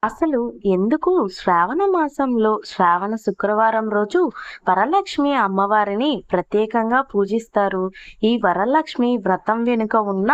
అసలు ఎందుకు శ్రావణ మాసంలో శ్రావణ శుక్రవారం రోజు వరలక్ష్మి అమ్మవారిని ప్రత్యేకంగా పూజిస్తారు? ఈ వరలక్ష్మి వ్రతం వెనుక ఉన్న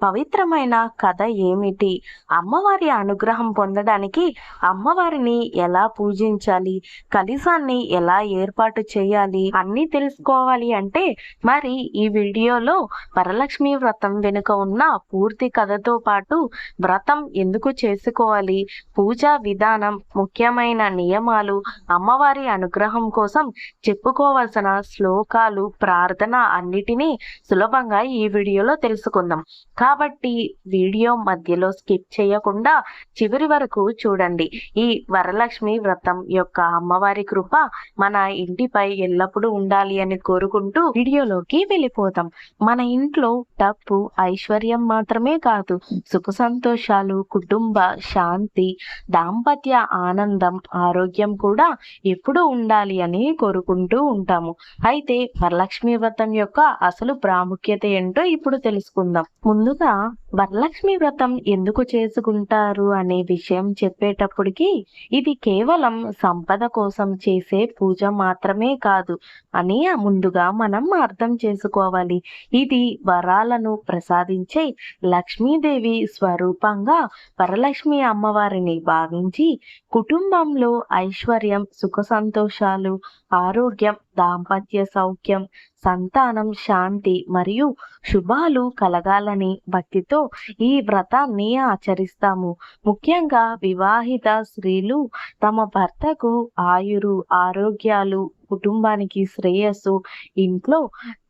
పవిత్రమైన కథ ఏమిటి? అమ్మవారి అనుగ్రహం పొందడానికి అమ్మవారిని ఎలా పూజించాలి? కలశాన్ని ఎలా ఏర్పాటు చేయాలి? అన్నీ తెలుసుకోవాలి అంటే మరి ఈ వీడియోలో వరలక్ష్మి వ్రతం వెనుక ఉన్న పూర్తి కథతో పాటు వ్రతం ఎందుకు చేసుకోవాలి, పూజా విధానం, ముఖ్యమైన నియమాలు, అమ్మవారి అనుగ్రహం కోసం చెప్పుకోవలసిన శ్లోకాలు, ప్రార్థన అన్నిటినీ సులభంగా ఈ వీడియోలో తెలుసుకుందాం. కాబట్టి వీడియో మధ్యలో స్కిప్ చేయకుండా చివరి వరకు చూడండి. ఈ వరలక్ష్మి వ్రతం యొక్క అమ్మవారి కృప మన ఇంటిపై ఎల్లప్పుడూ ఉండాలి అని కోరుకుంటూ వీడియోలోకి వెళ్ళిపోతాం. మన ఇంట్లో డబ్బు, ఐశ్వర్యం మాత్రమే కాదు, సుఖ సంతోషాలు, కుటుంబ శాంతి, దాంపత్య ఆనందం, ఆరోగ్యం కూడా ఎప్పుడూ ఉండాలి అని కోరుకుంటూ ఉంటాము. అయితే వరలక్ష్మి వ్రతం యొక్క అసలు ప్రాముఖ్యత ఏంటో ఇప్పుడు తెలుసుకుందాం. ముందుగా వరలక్ష్మి వ్రతం ఎందుకు చేసుకుంటారు అనే విషయం చెప్పేటప్పటికి ఇది కేవలం సంపద కోసం చేసే పూజ మాత్రమే కాదు అని ముందుగా మనం అర్థం చేసుకోవాలి. ఇది వరాలను ప్రసాదించే లక్ష్మీదేవి స్వరూపంగా వరలక్ష్మి అమ్మవారిని భావించి కుటుంబంలో ఐశ్వర్యం, సుఖ సంతోషాలు, ఆరోగ్యం, దాంపత్య సౌఖ్యం, సంతానం, శాంతి మరియు శుభాలు కలగాలని భక్తితో ఈ వ్రతాన్ని ఆచరిస్తాము. ముఖ్యంగా వివాహిత స్త్రీలు తమ భర్తకు ఆయురు, ఆరోగ్యాలు, కుటుంబానికి శ్రేయస్సు, ఇంట్లో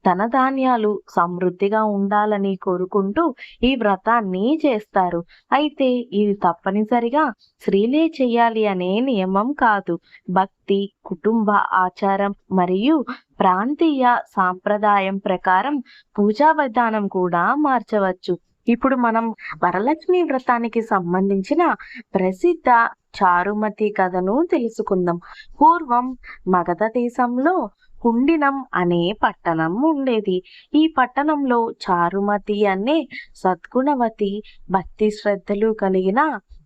ధనధాన్యాలు సమృద్ధిగా ఉండాలని కోరుకుంటూ ఈ వ్రతాన్ని చేస్తారు. అయితే ఇది తప్పనిసరిగా స్త్రీలే చేయాలి అనే నియమం కాదు. భక్తి, కుటుంబ ఆచారం మరియు ప్రాంతీయ సాంప్రదాయం ప్రకారం పూజా విధానం కూడా మార్చవచ్చు. ఇప్పుడు మనం వరలక్ష్మి వ్రతానికి సంబంధించిన ప్రసిద్ధ చారుమతి కథను తెలుసుకుందాం. పూర్వం మగధ దేశంలో కుండినం అనే పట్టణం ఉండేది. ఈ పట్టణంలో చారుమతి అనే సద్గుణవతి, భక్తి శ్రద్ధలు కలిగిన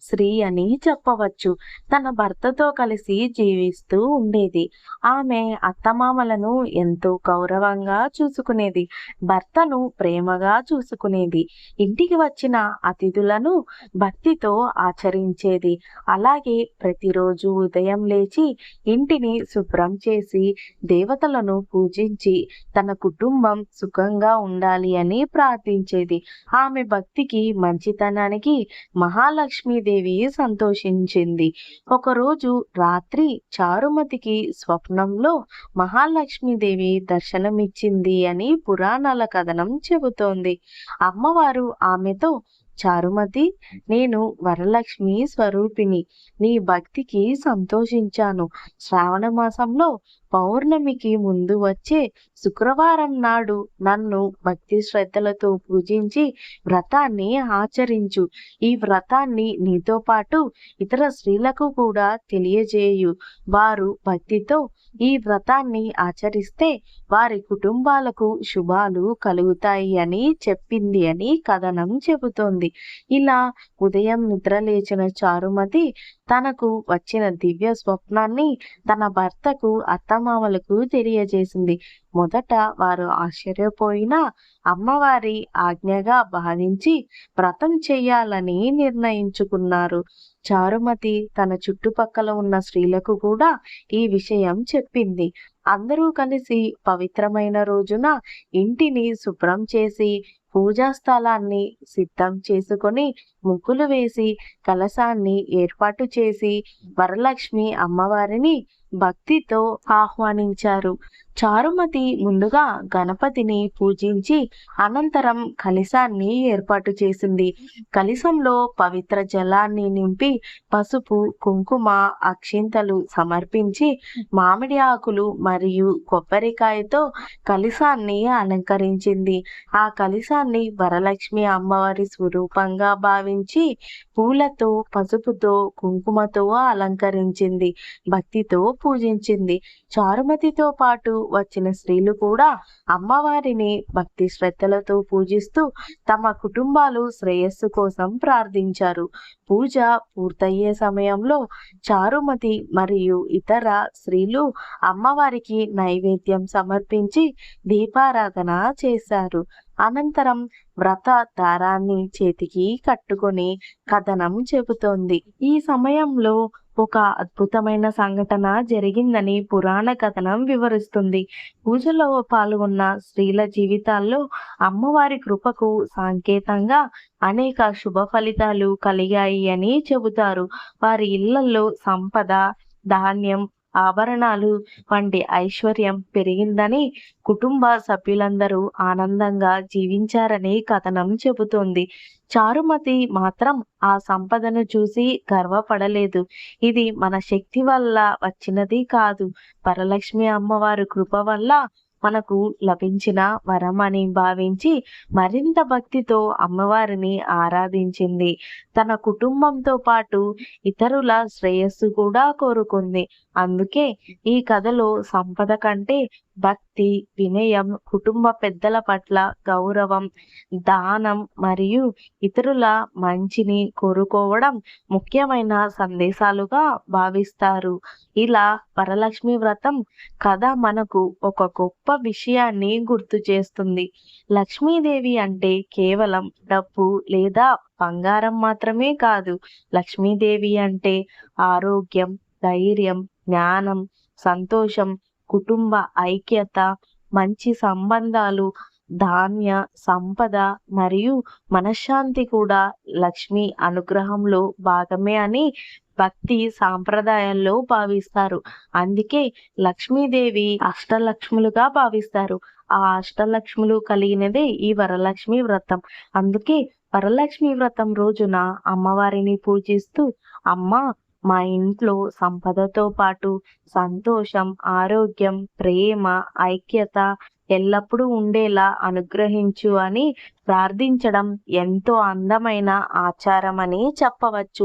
స్త్రీ అని చెప్పవచ్చు. తన భర్తతో కలిసి జీవిస్తూ ఉండేది. ఆమె అత్తమామలను ఎంతో గౌరవంగా చూసుకునేది. భర్తను ప్రేమగా చూసుకునేది. ఇంటికి వచ్చిన అతిథులను భక్తితో ఆచరించేది. అలాగే ప్రతిరోజు ఉదయం లేచి ఇంటిని శుభ్రం చేసి దేవతలను పూజించి తన కుటుంబం సుఖంగా ఉండాలి అని ప్రార్థించేది. ఆమె భక్తికి, మంచితనానికి మహాలక్ష్మీదేవి సంతోషించింది. ఒకరోజు రాత్రి చారుమతికి స్వప్నంలో మహాలక్ష్మీదేవి దర్శనమిచ్చింది అని పురాణాల కథనం చెబుతోంది. అమ్మవారు ఆమెతో, చారుమతి, నేను వరలక్ష్మి స్వరూపిణి. నీ భక్తికి సంతోషించాను. శ్రావణ మాసంలో పౌర్ణమికి ముందు వచ్చే శుక్రవారం నాడు నన్ను భక్తి శ్రద్ధలతో పూజించి వ్రతాన్ని ఆచరించు. ఈ వ్రతాన్ని నీతో పాటు ఇతర స్త్రీలకు కూడా తెలియజేయు. వారు భక్తితో ఈ వ్రతాన్ని ఆచరిస్తే వారి కుటుంబాలకు శుభాలు కలుగుతాయి అని చెప్పింది అని కథనం చెబుతోంది. ఇలా ఉదయం నిద్ర లేచిన చారుమతి తనకు వచ్చిన దివ్య స్వప్నాన్ని తన భర్తకు, అత్తమామలకు తెలియజేసింది. మొదట వారు ఆశ్చర్యపోయినా అమ్మవారి ఆజ్ఞగా భావించి వ్రతం చేయాలని నిర్ణయించుకున్నారు. చారుమతి తన చుట్టుపక్కల ఉన్న స్త్రీలకు కూడా ఈ విషయం చెప్పింది. అందరూ కలిసి పవిత్రమైన రోజున ఇంటిని శుభ్రం చేసి పూజా స్థలాన్ని సిద్ధం చేసుకొని ముగ్గులు వేసి కలశాన్ని ఏర్పాటు చేసి వరలక్ష్మి అమ్మవారిని భక్తితో ఆహ్వానించారు. చారుమతి ముందుగా గణపతిని పూజించి అనంతరం కలశాన్ని ఏర్పాటు చేసింది. కలశంలో పవిత్ర జలాన్ని నింపి పసుపు, కుంకుమ, అక్షింతలు సమర్పించి మామిడి ఆకులు మరియు కొబ్బరికాయతో కలశాన్ని అలంకరించింది. ఆ కలశాన్ని వరలక్ష్మి అమ్మవారి స్వరూపంగా భావించి పూలతో, పసుపుతో, కుంకుమతో అలంకరించింది. భక్తితో పూజించింది. చారుమతితో పాటు వచ్చిన స్త్రీలు కూడా అమ్మవారిని భక్తి శ్రద్ధలతో పూజిస్తూ తమ కుటుంబాలు శ్రేయస్సు కోసం ప్రార్థించారు. పూజ పూర్తయ్యే సమయంలో చారుమతి మరియు ఇతర స్త్రీలు అమ్మవారికి నైవేద్యం సమర్పించి దీపారాధన చేశారు. అనంతరం వ్రత దారాన్ని చేతికి కట్టుకొని కథనం చెబుతోంది. ఈ సమయంలో ఒక అద్భుతమైన సంఘటన జరిగిందని పురాణ కథనం వివరిస్తుంది. పూజలో పాల్గొన్న స్త్రీల జీవితాల్లో అమ్మవారి కృపకు సంకేతంగా అనేక శుభ ఫలితాలు కలిగాయి అని చెబుతారు. వారి ఇళ్లలో సంపద, ధాన్యం, ఆభరణాలు వంటి ఐశ్వర్యం పెరిగిందని, కుటుంబ సభ్యులందరూ ఆనందంగా జీవించారని కథనం చెబుతోంది. చారుమతి మాత్రం ఆ సంపదను చూసి గర్వపడలేదు. ఇది మన శక్తి వల్ల వచ్చినది కాదు, వరలక్ష్మి అమ్మవారి కృప వల్ల మనకు లభించిన వరం అని భావించి మరింత భక్తితో అమ్మవారిని ఆరాధించింది. తన కుటుంబంతో పాటు ఇతరుల శ్రేయస్సు కూడా కోరుకుంది. అందుకే ఈ కథలో సంపద కంటే భక్తి, వినయం, కుటుంబ పెద్దల పట్ల గౌరవం, దానం మరియు ఇతరుల మంచిని కోరుకోవడం ముఖ్యమైన సందేశాలుగా భావిస్తారు. ఇలా వరలక్ష్మి వ్రతం కథ మనకు ఒక గొప్ప విషయాన్ని గుర్తు చేస్తుంది. లక్ష్మీదేవి అంటే కేవలం డబ్బు లేదా బంగారం మాత్రమే కాదు. లక్ష్మీదేవి అంటే ఆరోగ్యం, ధైర్యం, జ్ఞానం, సంతోషం, కుటుంబ ఐక్యత, మంచి సంబంధాలు, ధాన్య సంపద మరియు మనశ్శాంతి కూడా లక్ష్మి అనుగ్రహంలో భాగమే అని భక్తి సాంప్రదాయాల్లో భావిస్తారు. అందుకే లక్ష్మీదేవి అష్టలక్ష్ములుగా భావిస్తారు. ఆ అష్టలక్ష్ములు కలిగినదే ఈ వరలక్ష్మి వ్రతం. అందుకే వరలక్ష్మి వ్రతం రోజున అమ్మవారిని పూజిస్తూ, అమ్మ మా ఇంట్లో సంపదతో పాటు సంతోషం, ఆరోగ్యం, ప్రేమ, ఐక్యత ఎల్లప్పుడూ ఉండేలా అనుగ్రహించు అని ప్రార్థించడం ఎంతో అందమైన ఆచారం అని చెప్పవచ్చు.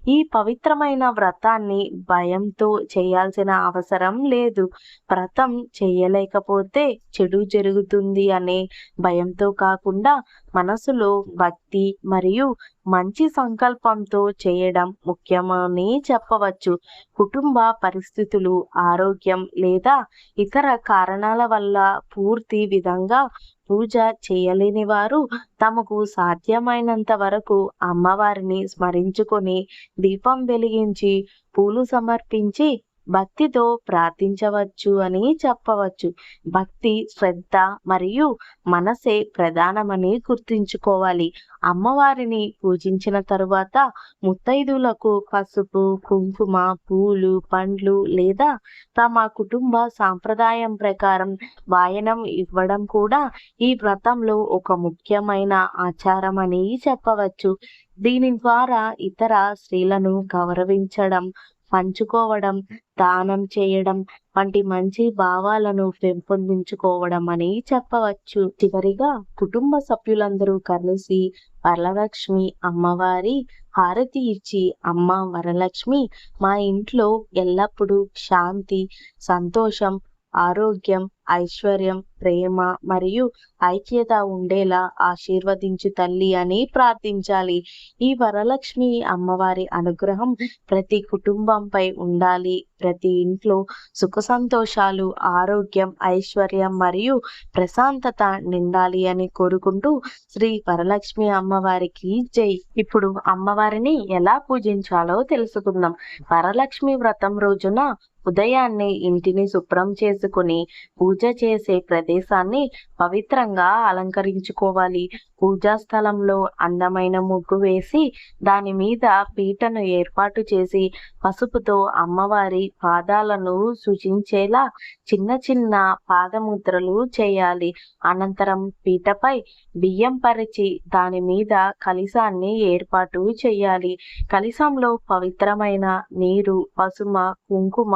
ఈ పవిత్రమైన వ్రతాన్ని భయంతో చేయాల్సిన అవసరం లేదు. వ్రతం చేయలేకపోతే చెడు జరుగుతుంది అనే భయంతో కాకుండా మనసులో భక్తి మరియు మంచి సంకల్పంతో చేయడం ముఖ్యమని చెప్పవచ్చు. కుటుంబ పరిస్థితులు, ఆరోగ్యం లేదా ఇతర కారణాల వల్ల పూర్తి విధంగా పూజ చేయలేని వారు తమకు సాధ్యమైనంత వరకు అమ్మవారిని స్మరించుకొని దీపం వెలిగించి పూలు సమర్పించి భక్తితో ప్రార్థించవచ్చు అని చెప్పవచ్చు. భక్తి, శ్రద్ధ మరియు మనసే ప్రధానమని గుర్తుంచుకోవాలి. అమ్మవారిని పూజించిన తరువాత ముత్తైదులకు పసుపు, కుంకుమ, పూలు, పండ్లు లేదా తమ కుటుంబ సాంప్రదాయం ప్రకారం వాయనం ఇవ్వడం కూడా ఈ వ్రతంలో ఒక ముఖ్యమైన ఆచారం అని చెప్పవచ్చు. దీని ద్వారా ఇతర స్త్రీలను గౌరవించడం, పంచుకోవడం, దానం చేయడం వంటి మంచి భావాలను పెంపొందించుకోవడం అని చెప్పవచ్చు. చివరిగా కుటుంబ సభ్యులందరూ కలిసి వరలక్ష్మి అమ్మవారి హారతి ఇచ్చి, అమ్మ వరలక్ష్మి మా ఇంట్లో ఎల్లప్పుడూ శాంతి, సంతోషం, ఆరోగ్యం, ఐశ్వర్యం, ప్రేమ మరియు ఐక్యత ఉండేలా ఆశీర్వదించు తల్లి అని ప్రార్థించాలి. ఈ వరలక్ష్మి అమ్మవారి అనుగ్రహం ప్రతి కుటుంబంపై ఉండాలి. ప్రతి ఇంట్లో సుఖ సంతోషాలు, ఆరోగ్యం, ఐశ్వర్యం మరియు ప్రశాంతత నిండాలి అని కోరుకుంటూ శ్రీ వరలక్ష్మి అమ్మవారికి జై. ఇప్పుడు అమ్మవారిని ఎలా పూజించాలో తెలుసుకుందాం. వరలక్ష్మి వ్రతం రోజున ఉదయాన్నే ఇంటిని శుభ్రం చేసుకుని పూజ చేసే ప్రదేశాన్ని పవిత్రంగా అలంకరించుకోవాలి. పూజా స్థలంలో అందమైన ముగ్గు వేసి దాని మీద పీటను ఏర్పాటు చేసి పసుపుతో అమ్మవారి పాదాలను సూచించేలా చిన్న చిన్న పాదముద్రలు చేయాలి. అనంతరం పీటపై బియ్యం పరిచి దాని మీద కలశాన్ని ఏర్పాటు చేయాలి. కలశంలో పవిత్రమైన నీరు, పసుమ, కుంకుమ,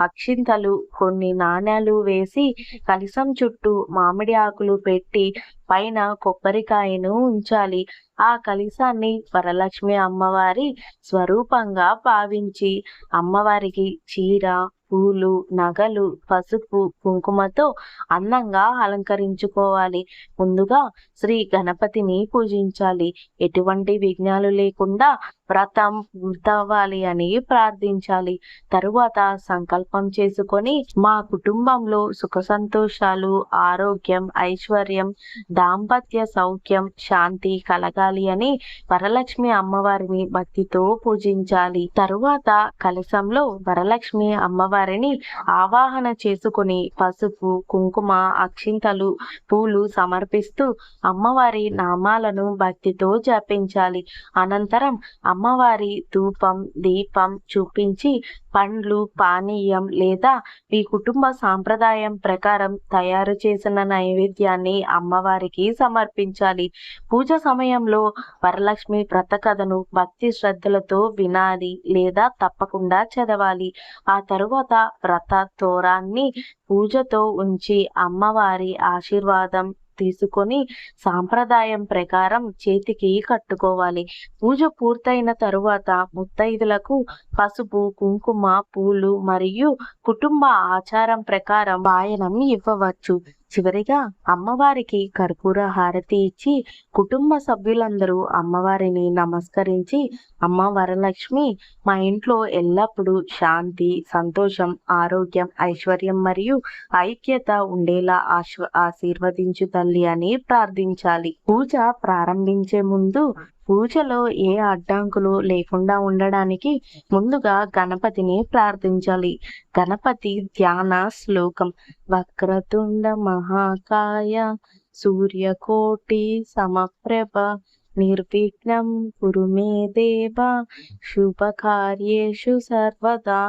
అక్షింతలు, కొన్ని నాణేలు వేసి కలశం చుట్టూ మామిడి ఆకులు పెట్టి పైన కొబ్బరికాయను ఉంచాలి. ఆ కలశాన్ని వరలక్ష్మి అమ్మవారి స్వరూపంగా భావించి అమ్మవారికి చీర, పూలు, నగలు, పసుపు, కుంకుమతో అందంగా అలంకరించుకోవాలి. ముందుగా శ్రీ గణపతిని పూజించాలి. ఎటువంటి విఘ్నాలు లేకుండా వ్రతం పూర్తవ్వాలి అని ప్రార్థించాలి. తరువాత సంకల్పం చేసుకొని మా కుటుంబంలో సుఖ సంతోషాలు, ఆరోగ్యం, ఐశ్వర్యం, దాంపత్య సౌఖ్యం, శాంతి కలగాలి అని వరలక్ష్మి అమ్మవారిని భక్తితో పూజించాలి. తరువాత కలశంలో వరలక్ష్మి అమ్మవారిని ఆవాహన చేసుకుని పసుపు, కుంకుమ, అక్షింతలు, పూలు సమర్పిస్తూ అమ్మవారి నామాలను భక్తితో జపించాలి. అనంతరం అమ్మవారి ధూపం, దీపం చూపించి పండ్లు, పానీయం లేదా మీ కుటుంబ సాంప్రదాయం ప్రకారం తయారు చేసిన నైవేద్యాన్ని అమ్మవారికి సమర్పించాలి. పూజ సమయంలో వరలక్ష్మి వ్రత కథను భక్తి శ్రద్ధలతో వినాలి లేదా తప్పకుండా చదవాలి. ఆ తరువాత వ్రత తోరాన్ని పూజతో ఉంచి అమ్మవారి ఆశీర్వాదం తీసుకొని సాంప్రదాయం ప్రకారం చేతికి కట్టుకోవాలి. పూజ పూర్తయిన తరువాత ముత్తైదులకు పసుపు, కుంకుమ, పూలు మరియు కుటుంబ ఆచారం ప్రకారం వాయనం ఇవ్వవచ్చు. చివరిగా అమ్మవారికి కర్పూర హారతి ఇచ్చి కుటుంబ సభ్యులందరూ అమ్మవారిని నమస్కరించి, అమ్మ వరలక్ష్మి, మా ఇంట్లో ఎల్లప్పుడూ శాంతి, సంతోషం, ఆరోగ్యం, ఐశ్వర్యం మరియు ఐక్యత ఉండేలా ఆశీర్వదించు తల్లి అని ప్రార్థించాలి. పూజ ప్రారంభించే ముందు పూజలో ఏ అడ్డంకులు లేకుండా ఉండడానికి ముందుగా గణపతిని ప్రార్థించాలి. గణపతి ధ్యాన శ్లోకం: వక్రతుండ మహాకాయ సూర్యకోటి సమప్రభ నిర్విఘ్నం కురు మే దేవ శుభకార్యేషు సర్వదా.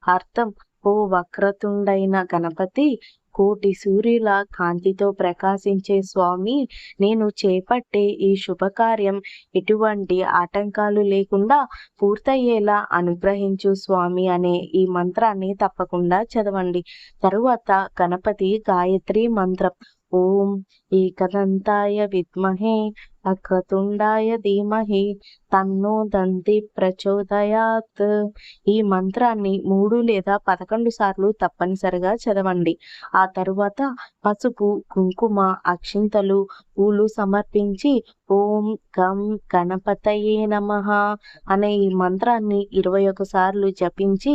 అర్థం: ఓ వక్రతుండైన గణపతి, కోటి సూర్యుల కాంతితో ప్రకాశించే స్వామి, నేను చేపట్టే ఈ శుభకార్యం ఎటువంటి ఆటంకాలు లేకుండా పూర్తయ్యేలా అనుగ్రహించు స్వామి అనే ఈ మంత్రాన్ని తప్పకుండా చదవండి. తరువాత గణపతి గాయత్రి మంత్రం: ఓం ఏకదంతాయ విద్మహే వక్రతుండాయ ధీమహి తన్నో దంతి ప్రచోదయాత్. ఈ మంత్రాన్ని 3 లేదా 11 సార్లు తప్పనిసరిగా చదవండి. ఆ తరువాత పసుపు, కుంకుమ, అక్షింతలు, పూలు సమర్పించి ఓం గం గణపతయే నమః అనే ఈ మంత్రాన్ని 21 సార్లు జపించి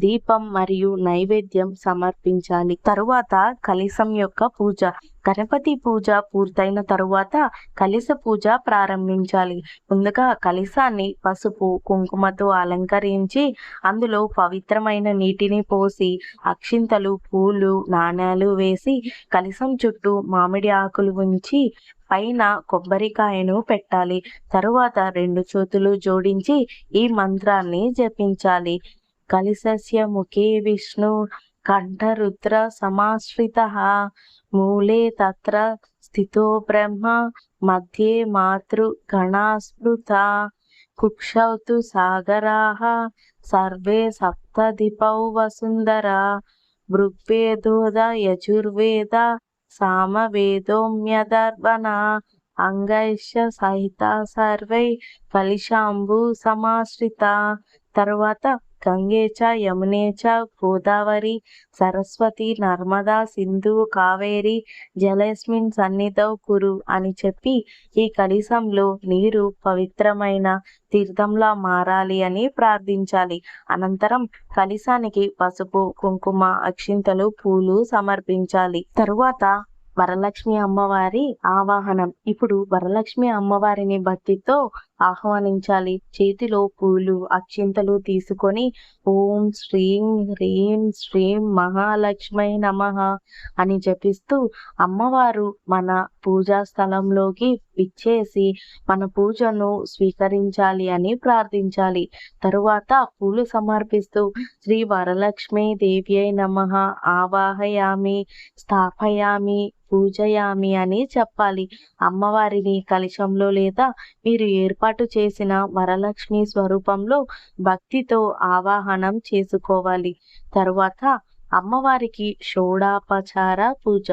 దీపం మరియు నైవేద్యం సమర్పించాలి. తరువాత కలశం యొక్క పూజ. గణపతి పూజ పూర్తయిన తరువాత కలశ పూజ ప్రారంభించాలి. ముందుగా కలశాన్ని పసుపు, కుంకుమతో అలంకరించి అందులో పవిత్రమైన నీటిని పోసి అక్షింతలు, పూలు, నాణేలు వేసి కలశం చుట్టూ మామిడి ఆకులు ఉంచి పైన కొబ్బరికాయను పెట్టాలి. తరువాత 2 చేతులు జోడించి ఈ మంత్రాన్ని జపించాలి. కలశస్య ముఖే విష్ణు కంఠరుద్ర సమాశ్రితః మూలే తత్ర స్థితో బ్రహ్మ మధ్యే మాతృ గణా స్మృతా కుక్షౌ తు సాగరాః సర్వే సప్తదిపౌ వసుంధరా ఋగ్వేదోద యజుర్వేద సామవేదోమ్యదర్వణ అంగైశ్చ సహిత సర్వై కలిశాంబు సమాశ్రిత. తరువాత గంగే చ యమునే చ గోదావరి సరస్వతి నర్మదా సింధు కావేరి జలేస్మిన్ సన్నిధౌ కురు అని చెప్పి ఈ కలశంలో నీరు పవిత్రమైన తీర్థంలా మారాలి అని ప్రార్థించాలి. అనంతరం కలశానికి పసుపు, కుంకుమ, అక్షింతలు, పూలు సమర్పించాలి. తరువాత వరలక్ష్మి అమ్మవారి ఆవాహనం. ఇప్పుడు వరలక్ష్మి అమ్మవారిని భక్తితో ఆహ్వానించాలి. చేతిలో పూలు, అక్షింతలు తీసుకొని ఓం శ్రీం హ్రీం శ్రీం మహాలక్ష్మై నమః అని జపిస్తూ అమ్మవారు మన పూజా స్థలంలోకి విచ్చేసి మన పూజను స్వీకరించాలి అని ప్రార్థించాలి. తరువాత పూలు సమర్పిస్తూ శ్రీ వరలక్ష్మీ దేవ్యై నమః ఆవాహయామి స్థాపయామి పూజయామి అని చెప్పాలి. అమ్మవారిని కలశంలో లేదా మీరు ఏర్పాటు చేసిన వరలక్ష్మి స్వరూపంలో భక్తితో ఆవాహనం చేసుకోవాలి. తరువాత అమ్మవారికి షోడాపచార పూజ.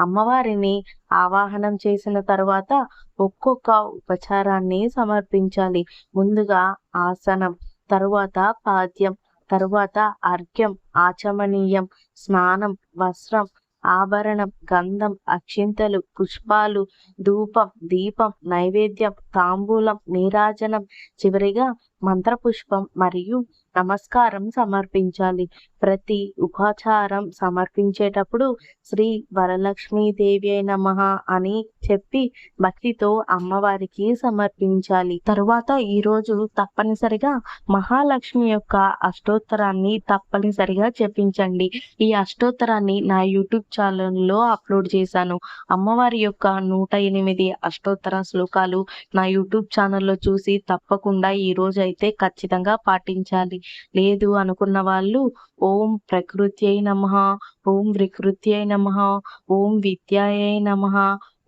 అమ్మవారిని ఆవాహనం చేసిన తర్వాత ఒక్కొక్క ఉపచారాన్ని సమర్పించాలి. ముందుగా ఆసనం, తరువాత పాద్యం, తరువాత అర్ఘ్యం, ఆచమనీయం, స్నానం, వస్త్రం, ఆభరణం, గంధం, అక్షింతలు, పుష్పాలు, ధూపం, దీపం, నైవేద్యం, తాంబూలం, నీరాజనం, చివరిగా మంత్రపుష్పం మరియు నమస్కారం సమర్పించాలి. ప్రతి ఉపచారం సమర్పించేటప్పుడు శ్రీ వరలక్ష్మీదేవి నమః అని చెప్పి భక్తితో అమ్మవారికి సమర్పించాలి. తరువాత ఈరోజు తప్పనిసరిగా మహాలక్ష్మి యొక్క అష్టోత్తరాన్ని తప్పనిసరిగా జపించండి. ఈ అష్టోత్తరాన్ని నా యూట్యూబ్ ఛానల్లో అప్లోడ్ చేశాను. అమ్మవారి యొక్క 108 అష్టోత్తర శ్లోకాలు నా యూట్యూబ్ ఛానల్లో చూసి తప్పకుండా ఈ రోజు అయితే ఖచ్చితంగా పాటించాలి. లేదు అనుకున్న వాళ్ళు ఓం ప్రకృత్యై నమః, ఓం వికృత్యై నమః, ఓం విద్యాయై నమః,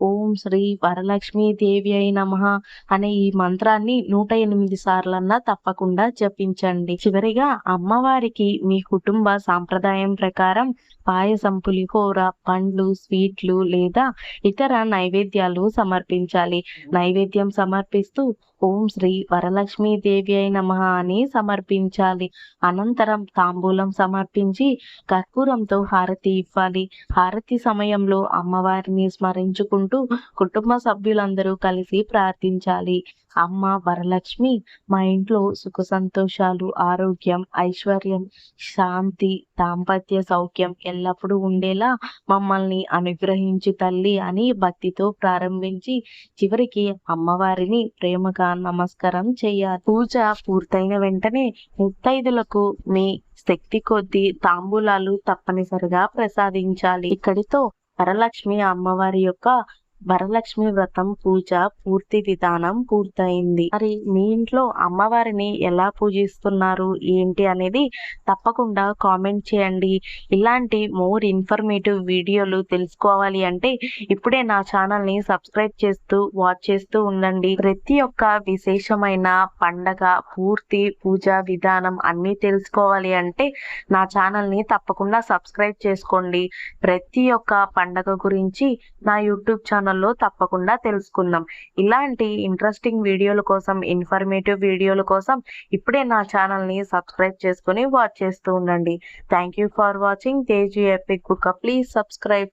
ఓం శ్రీ వరలక్ష్మీదేవి అయి నమః అనే ఈ మంత్రాన్ని 108 సార్లన్నా తప్పకుండా జపించండి. చివరిగా అమ్మవారికి మీ కుటుంబ సాంప్రదాయం ప్రకారం పాయసం, పులిహోర, పండ్లు, స్వీట్లు లేదా ఇతర నైవేద్యాలు సమర్పించాలి. నైవేద్యం సమర్పిస్తూ ఓం శ్రీ వరలక్ష్మీదేవి అయి నమః అని సమర్పించాలి. అనంతరం తాంబూలం సమర్పించి కర్పూరంతో హారతి ఇవ్వాలి. హారతి సమయంలో అమ్మవారిని స్మరించుకుంటూ కుటుంబ సభ్యులందరూ కలిసి ప్రార్థించాలి. అమ్మ వరలక్ష్మి మా ఇంట్లో సుఖ సంతోషాలు, ఆరోగ్యం, ఐశ్వర్యం, శాంతి, దాంపత్య సౌఖ్యం ఎల్లప్పుడూ ఉండేలా మమ్మల్ని అనుగ్రహించు తల్లి అని భక్తితో ప్రారంభించి చివరికి అమ్మవారిని ప్రేమగా నమస్కారం చేయాలి. పూజ పూర్తయిన వెంటనే ముత్తైదులకు మీ శక్తి కొద్దీ తాంబూలాలు తప్పనిసరిగా ప్రసాదించాలి. ఇక్కడితో వరలక్ష్మి అమ్మవారి యొక్క వరలక్ష్మి వ్రతం పూజ పూర్తి విధానం పూర్తయింది. మరి మీ ఇంట్లో అమ్మవారిని ఎలా పూజిస్తున్నారు ఏంటి అనేది తప్పకుండా కామెంట్ చేయండి. ఇలాంటి మోర్ ఇన్ఫర్మేటివ్ వీడియోలు తెలుసుకోవాలి అంటే ఇప్పుడే నా ఛానల్ ని సబ్స్క్రైబ్ చేస్తూ వాచ్ చేస్తూ ఉండండి. ప్రతి ఒక్క విశేషమైన పండగ పూర్తి పూజా విధానం అన్ని తెలుసుకోవాలి అంటే నా ఛానల్ ని తప్పకుండా సబ్స్క్రైబ్ చేసుకోండి. ప్రతి ఒక్క పండగ గురించి నా యూట్యూబ్ ఛానల్లో తప్పకుండా తెలుసుకుందాం. ఇలాంటి ఇంట్రెస్టింగ్ వీడియోల కోసం, ఇన్ఫర్మేటివ్ వీడియోల కోసం ఇప్పుడే నా ఛానల్ ని సబ్స్క్రైబ్ చేసుకుని వాచ్ చేస్తూ ఉండండి. Thank you for watching Teju epic book. Please subscribe.